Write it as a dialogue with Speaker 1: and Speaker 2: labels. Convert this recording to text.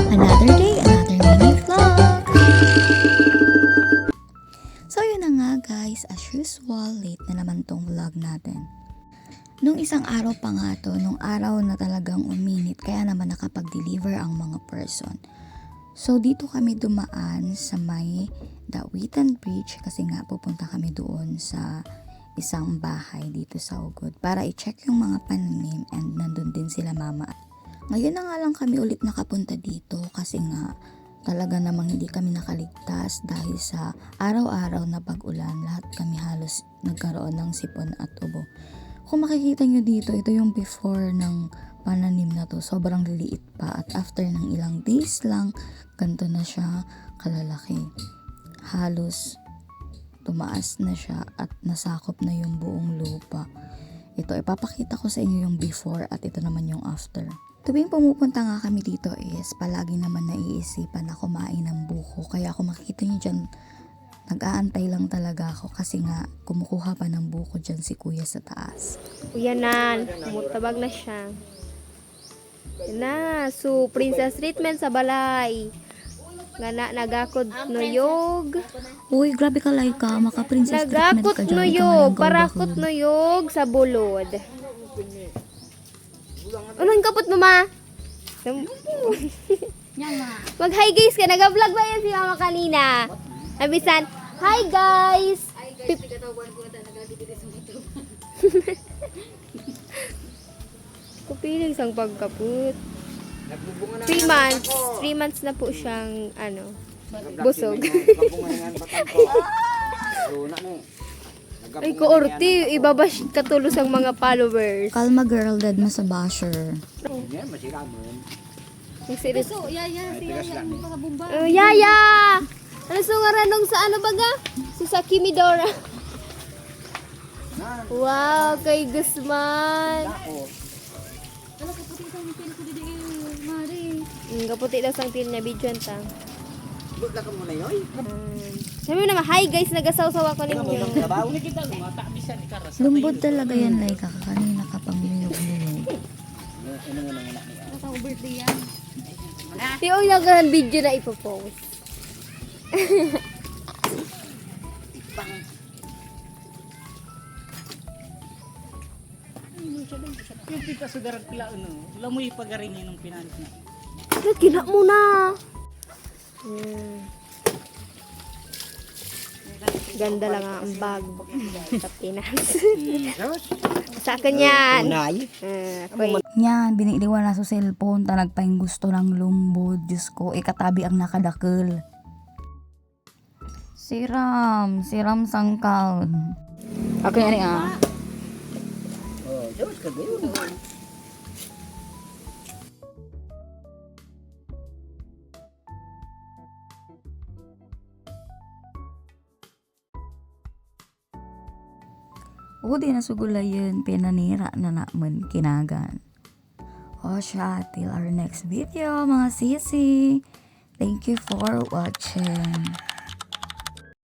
Speaker 1: Another day, another mini vlog. So yun na nga guys, as usual, late na naman tong vlog natin. Nung isang araw pa nga to, nung araw na talagang uminit, kaya naman nakapag-deliver ang mga person. So dito kami dumaan sa may Dawitan Bridge kasi nga pupunta kami doon sa isang bahay dito sa Ugod para i-check yung mga pananim and nandun din sila mama. Ngayon na nga lang kami ulit nakapunta dito kasi nga talaga namang hindi kami nakaligtas dahil sa araw-araw na pag-ulan. Lahat kami halos nagkaroon ng sipon at ubo. Kung makikita nyo dito, ito yung before ng pananim na to. Sobrang liliit pa at after ng ilang days lang, ganito na siya kalalaki. Halos tumaas na siya at nasakop na yung buong lupa. Ito, ipapakita ko sa inyo yung before at ito naman yung after. Tuwing pumupunta nga kami dito is palagi naman naiisipan na kumain ng buko. Kaya kung makikita nyo dyan, nag-aantay lang talaga ako kasi nga kumukuha pa ng buko dyan si kuya sa taas.
Speaker 2: Kuya nan, mutabag na siya. Yan na, so princess treatment sa balay. Nga na, nagakod nuyog.
Speaker 1: Uy, grabe ka Laika, maka-princess treatment
Speaker 2: Nagakot
Speaker 1: ka dyan.
Speaker 2: nuyog, parakot nuyog sa bulod. Anong kapot mo ma? Mag-hi guys ka, nag-vlog ba yan si mama kanina? Nabisan, hi guys! Kupiling sang pagkaput. 3 months. 3 months na po siyang, busog. Ay, koorti. Ibabash katulos ang mga followers.
Speaker 1: Kalma girl, dead mo sa basher.
Speaker 2: Yaya! Ano sa ngaranong sa ano baga? Sa Kimidora. Wow, kay Guzman. Kaputi lang sang tin na video ta. Sabi mo naman, hi guys, nagasaw-saw ako ninyo.
Speaker 1: Lumbod talaga yan, Laika. Kanina ka pang niyog-niyog.
Speaker 2: Yung nagahan video na ipopost.
Speaker 3: Yung pita sa darag pila wala mo ipagarin yun ng pinanit na.
Speaker 2: Kina mo na. Ganda lang ang bag sa Pinas. Sa akin yan.
Speaker 1: Yan, biniliwan na sa cellphone. Nagpaing gusto ng lumbod. Diyos ko, ikatabi ang nakadakil. Siram sangkal. Ako yan
Speaker 3: Oh, Diyos ka gayon.
Speaker 1: O di nasugulayan, pinanira na naman kinagan. O siya, till our next video mga sisi. Thank you for watching.